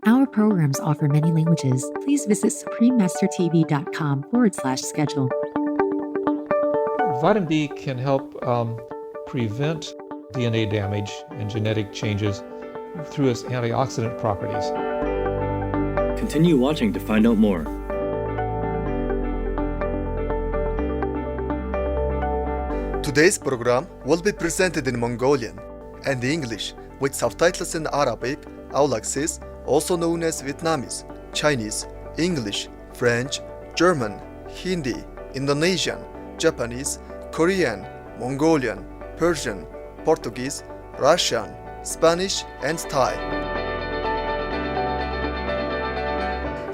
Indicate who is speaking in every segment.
Speaker 1: Our programs offer many languages. Please visit suprememastertv.com/schedule.
Speaker 2: Vitamin D can help prevent DNA damage and genetic changes through its antioxidant properties.
Speaker 3: Continue watching to find out more.
Speaker 4: Today's program will be presented in Mongolian and English with subtitles in Arabic, Aulacese, also known as Vietnamese, Chinese, English, French, German, Hindi, Indonesian, Japanese, Korean, Mongolian, Persian, Portuguese, Russian, Spanish, and Thai.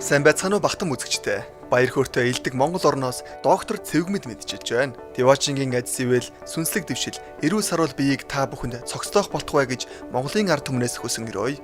Speaker 4: Сайн байцгаана уу бахтан үзэгчтэй. Баяр хөөртэй элдэг Монгол орноос доктор Цэвгмэд мэдчилж байна. Дэваачингийн адис ивэл сүнслэг дэвшил, эрүүл саруул биеийг та бүхэнд цогцлоох болтугай гэж Монголын ард түмнээс хүсэн өрөөе.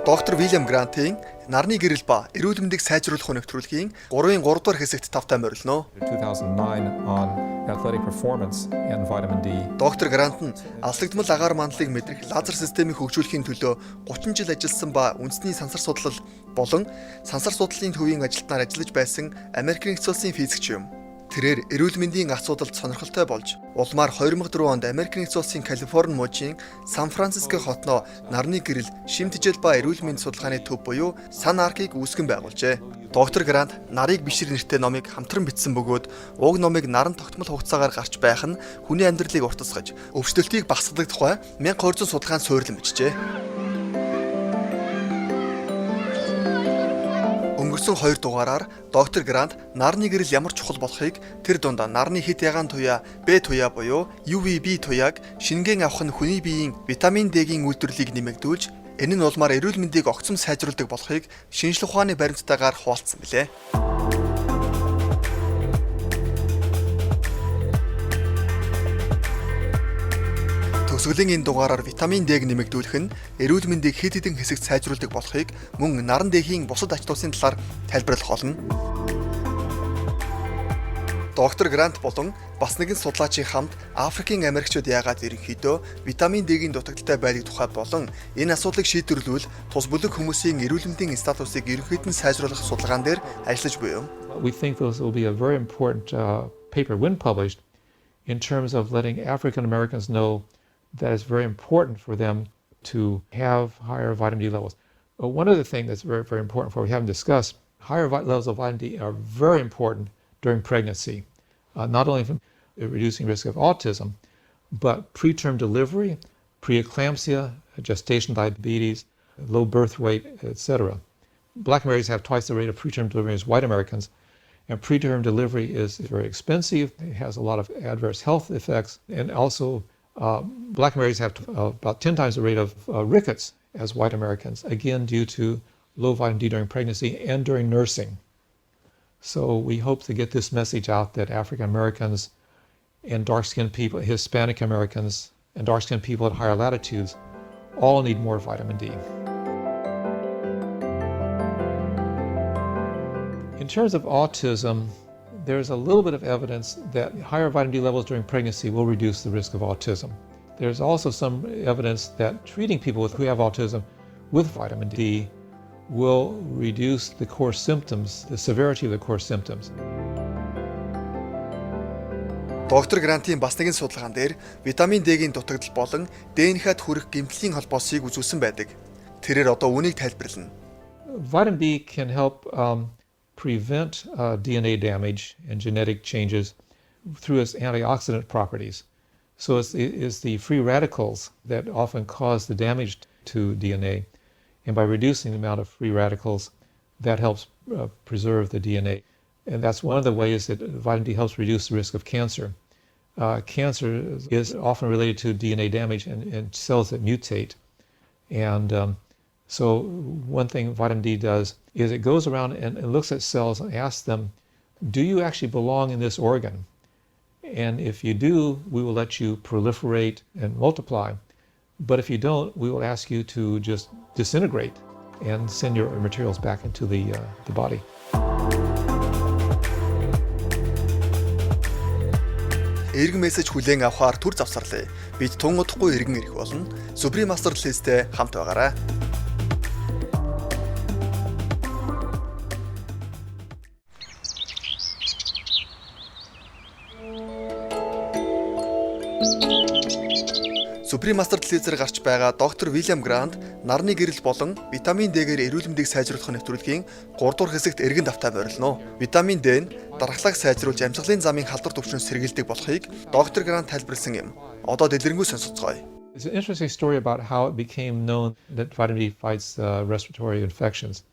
Speaker 4: Доктор Вилиам Грантийн нарны гэрэл ба эрүүл мэндийг сайжруулах нэвтрүүлгийн 3-ын 3 дугаар хэсэгт тавтай морилно.
Speaker 2: 2009 on athletic performance and vitamin D.
Speaker 4: Доктор Грант нь алслагдмал агаар мандлыг мэдрэх лазер системийг хөгжүүлэхийн төлөө 30 жил ажилласан ба үндэсний сансар судлал болон сансар судлалын төвийн ажилтнаар ажиллаж байсан Америк нэгдсэн улсын физикч юм. Тэрээр эрүүл мэндийн асуудалд сонирхолтой болж, улмаар 2004 онд Америк нэгдсэн улсын Калифорни мужийн Сан Франциско хотноо нарны гэрэл, шимтгижил ба эрүүл мэндийн судалгааны төв буюу Сан-Аркийг үүсгэн байгуулжээ. Доктор Грант нарыг бишир нэртэй номыг хамтран бичсэн бөгөөд уг номыг наран тогтмол хугацаагаар гарч байх нь хүний амьдралыг уртасгаж, өвчлөлтийг багасгадаг тухай 1200 судалгаанд суурилан бичжээ. Өнгөрсөн 2 дугаараар доктор Грант нарны гэрэл ямар чухал болохыг тэр дунд нарны хит ягаан туяа, Б туяа буюу UVB туяаг шингэн авах нь хүний биеийн витамин D-гийн үйлдвэрлэлийг нэмэгдүүлж, энэ нь улмаар эрүүл мэндийг огцом сайжруулдаг болохыг шинжлэх ухааны баримттайгаар хуваалцсан билээ. Төгсгөлийн энэ дугаараар витамин D-г нэмэгдүүлэх нь эрүүл мэндийг хэд хэдэн хэсэгт сайжруулдаг болохыг мөн наран дэхийн бусад ач туусын талаар тайлбарлах болно. Доктор Грант болон бас нэгэн судлаачийн хамт Африкийн Америкчууд яагаад ерөнхийдөө витамин D-гийн дутагдaltaй байдаг тухай болон энэ асуудлыг шийдвэрлэвэл тус бүлэг хүмүүсийн эрүүл мэндийн статусыг ерөнхийдөө сайжруулах судалгаан дээр ажиллаж буй юм.
Speaker 2: We think this will be a very important paper when published in terms of letting African Americans know that it's very important for them to have higher vitamin D levels. One other thing that's very, very important for we haven't discussed, higher levels of vitamin D are very important during pregnancy, not only for reducing risk of autism, but preterm delivery, preeclampsia, gestation diabetes, low birth weight, etc. Black Americans have twice the rate of preterm delivery as white Americans, and preterm delivery is very expensive. It has a lot of adverse health effects, and also Black Americans have about 10 times the rate of rickets as white Americans, again due to low vitamin D during pregnancy and during nursing. So we hope to get this message out that African Americans and dark-skinned people, Hispanic Americans and dark-skinned people at higher latitudes all need more vitamin D. In terms of autism, there's a little bit of evidence that higher vitamin D levels during pregnancy will reduce the risk of autism. There's also some evidence that treating people who have autism with vitamin D will reduce the core symptoms, the severity of the core symptoms.
Speaker 4: Доктор Грантийн бас нэгэн судалгаан дээр витамин D-гийн дутагдал болон ДНХ-д хүрэх гэмтлийн холбоосыг үзүүлсэн байдаг. Тэрээр одоо үнийг тайлбарлана.
Speaker 2: Vitamin D can help prevent DNA damage and genetic changes through its antioxidant properties. So it's the free radicals that often cause the damage to DNA. And by reducing the amount of free radicals, that helps preserve the DNA. And that's one of the ways that vitamin D helps reduce the risk of cancer. Cancer is often related to DNA damage and cells that mutate. And so one thing vitamin D does is it goes around and looks at cells and asks them, do you actually belong in this organ? And if you do, we will let you proliferate and multiply. But if you don't, we will ask you to just disintegrate and send your materials back into the body.
Speaker 4: эргэн мессеж хүлээн авахаар түр завсарлаа. Бид тун удахгүй эргэн ирэх болно. Supreme Master List-тэй хамт байгаарай. Supreme Master List-ээр гарч байгаа доктор Вилиам Грант нарны гэрэл болон витамин D-гээр эрүүл мэндийг сайжруулах нэвтрүүлгийн 3 дугаар хэсэгт эргэн давтаа борилно. Витамин D нь дархлааг сайжруулж амьсгалын замын халдвар төвчнөөс сэргийлдэг болохыг доктор Грант тайлбарласан юм. Одоо дэлгэрэнгүй сонсоцгоё.
Speaker 2: It's an interesting story about how it became known that vitamin D fights respiratory infections.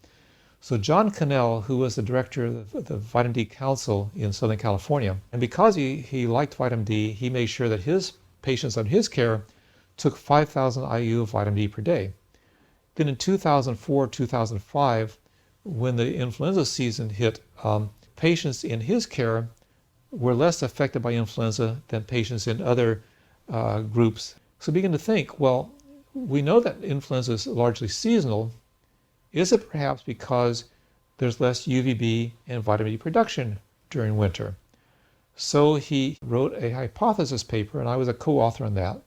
Speaker 2: So John Cannell, who was the director of the Vitamin D Council in Southern California, and because he liked vitamin D, he made sure that his patients under his care took 5,000 IU of vitamin D per day. Then in 2004-2005, when the influenza season hit, patients in his care were less affected by influenza than patients in other groups. So begin to think, well, we know that influenza is largely seasonal. Is it perhaps because there's less UVB and vitamin D production during winter? So he wrote a hypothesis paper, and I was a co-author on that,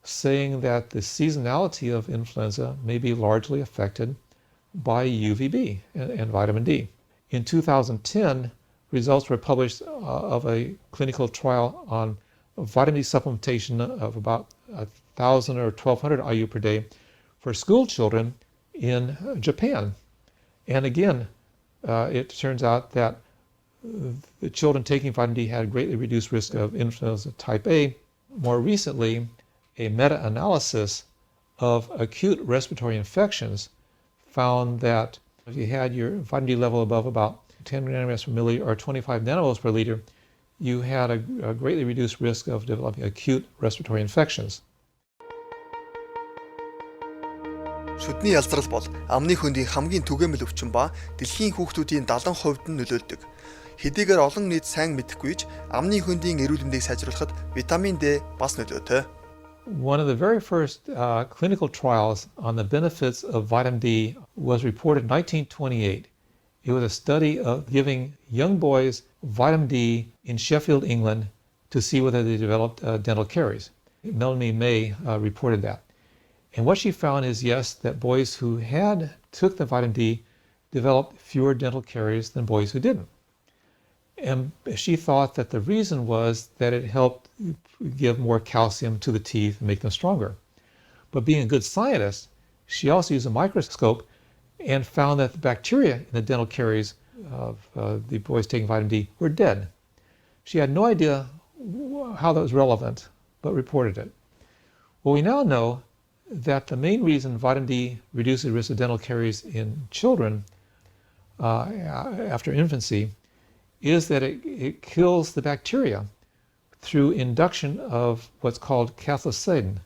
Speaker 2: saying that the seasonality of influenza may be largely affected by UVB and vitamin D. In 2010, results were published of a clinical trial on vitamin D supplementation of about 1,000 or 1,200 IU per day for school children in Japan. And again, it turns out that the children taking vitamin D had a greatly reduced risk of influenza type A. More recently, a meta-analysis of acute respiratory infections found that if you had your vitamin D level above about 10 nanomoles per milliliter or 25 nanomoles per liter, you had a greatly reduced risk of developing acute respiratory infections.
Speaker 4: Шүдний ялзрал бол амны хөндийн хамгийн түгээмэл өвчин ба дэлхийн хүүхдүүдийн 70% нь нөлөөлдөг. Хэдийгээр олон нийт сайн мэдэхгүй ч амны хөндийн эрүүл мэндийг сайжруулахад витамин D бас нөлөөтэй.
Speaker 2: One of the very first clinical trials on the benefits of vitamin D was reported in 1928. It was a study of giving young boys vitamin D in Sheffield, England, to see whether they developed dental caries. Melanie May reported that. And what she found is, yes, that boys who took the vitamin D developed fewer dental caries than boys who didn't. And she thought that the reason was that it helped give more calcium to the teeth and make them stronger. But being a good scientist, she also used a microscope and found that the bacteria in the dental caries of the boys taking vitamin D were dead. She had no idea how that was relevant, but reported it. Well, we now know that the main reason vitamin D reduces the risk of dental caries in children after infancy is that it kills the bacteria through induction of what's called cathelicidin.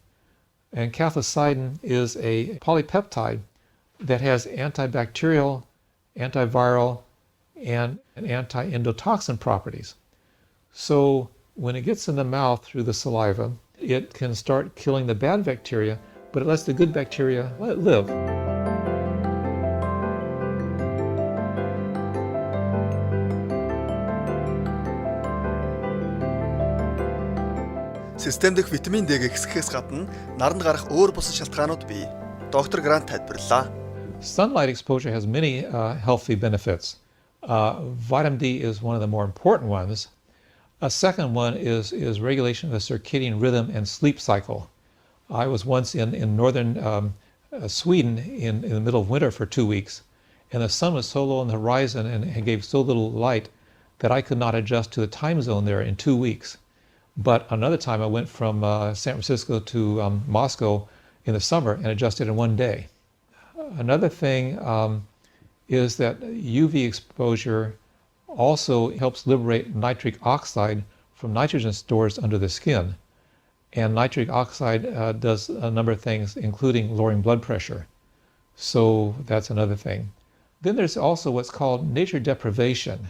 Speaker 2: And cathelicidin is a polypeptide that has antibacterial, antiviral, and anti-endotoxin properties. So when it gets in the mouth through the saliva, it can start killing the bad bacteria, but it lets the good bacteria live.
Speaker 4: Систем дэх витамин D-г хэсгэхээс гадна наранд гарах өөр бус шалтгаанууд бий. Доктор Грант тайлбарлаа.
Speaker 2: Sunlight exposure has many healthy benefits. Vitamin D is one of the more important ones. A second one is regulation of the circadian rhythm and sleep cycle. I was once in northern Sweden in the middle of winter for 2 weeks, and the sun was so low on the horizon and it gave so little light that I could not adjust to the time zone there in 2 weeks. But another time I went from San Francisco to Moscow in the summer and adjusted in 1 day. Another thing is that UV exposure also helps liberate nitric oxide from nitrogen stores under the skin. And nitric oxide does a number of things, including lowering blood pressure. So that's another thing. Then there's also what's called nature deprivation.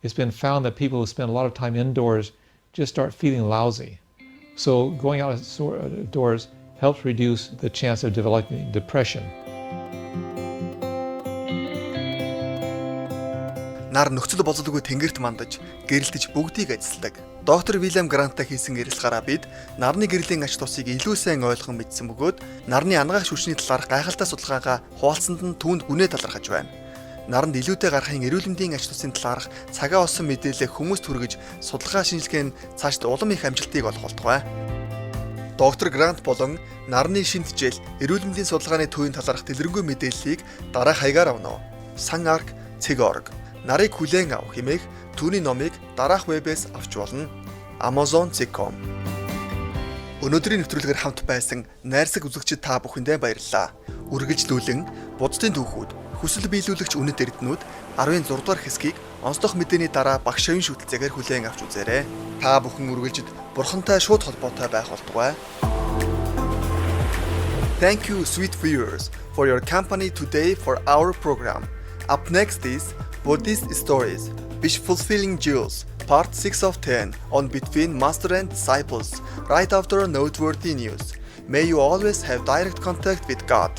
Speaker 2: It's been found that people who spend a lot of time indoors just start feeling lousy. So going outdoors helps reduce the chance of developing depression.
Speaker 4: Нар нөхцөл болзолгүй тэнгэрт мандаж, гэрэлтэж бүгдийг ажилладаг. Доктор Вильям Гранттай хийсэн ярилцлагаараа бид нарны гэрлийн ач тусыг илүү сайн ойлгон мэдсэн бөгөөд нарны анагаах шүлжний талаарх гайхалтай судалгаагаа хуваалцсанд нь түүнд гүнээ талархаж байна. Наранд илүүтэй гарахын эрүүл мэндийн ач тусын талаарх цагаа олсон мэдээлэл хүмүүст хүргэж судалгаа шинжилгээ нь цаашд улам их амжилтыг олох болтугай. Доктор Грант болон нарны шинжил эрүүл мэндийн судалгааны төвийн талаарх дэлгэрэнгүй мэдээллийг дараах хаягаар авна. Сан арк цэг орг нарыг хүлээн авах хэмээх түүний номыг дараах вебээс авч болно. Amazon.com. Өнөөдрийн нэвтрүүлгээр хамт байсан найрсаг үзэгчид та бүхэндээ баярлалаа. Үргэлжлүүлэн буддын түүхүүд, хүсэл биелүүлэгч үнэт эрдэнүүд 16 дугаар хэсгийг онцлог мэдээний дараа багш шавын шүтэлцээгээр хүлээн авч үзээрэй. Та бүхэн үргэлжид бурхантай шууд холбоотой байх болтугай. Thank you, sweet viewers, for your company today for our program. Up next is Buddhist Stories, Wish Fulfilling Jewels, Part 6 of 10 on Between Master and Disciples, right after noteworthy news. May you always have direct contact with God.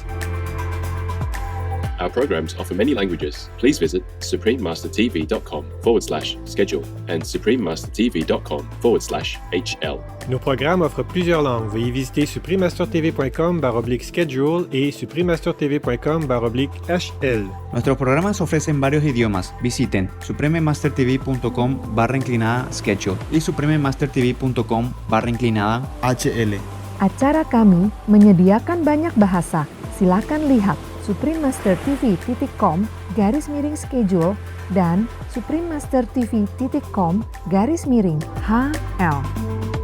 Speaker 5: Our programs offer many languages. Please visit suprememastertv.com/schedule and suprememastertv.com/HL.
Speaker 6: Nos programmes offrent plusieurs langues. Veuillez visiter suprememastertv.com/schedule et suprememastertv.com/HL.
Speaker 7: Nuestros programas ofrecen varios idiomas. Visiten suprememastertv.com/schedule y suprememastertv.com/HL.
Speaker 8: Acara kami menyediakan banyak bahasa. Silakan lihat suprememastertv.com/schedule dan suprememastertv.com/HL.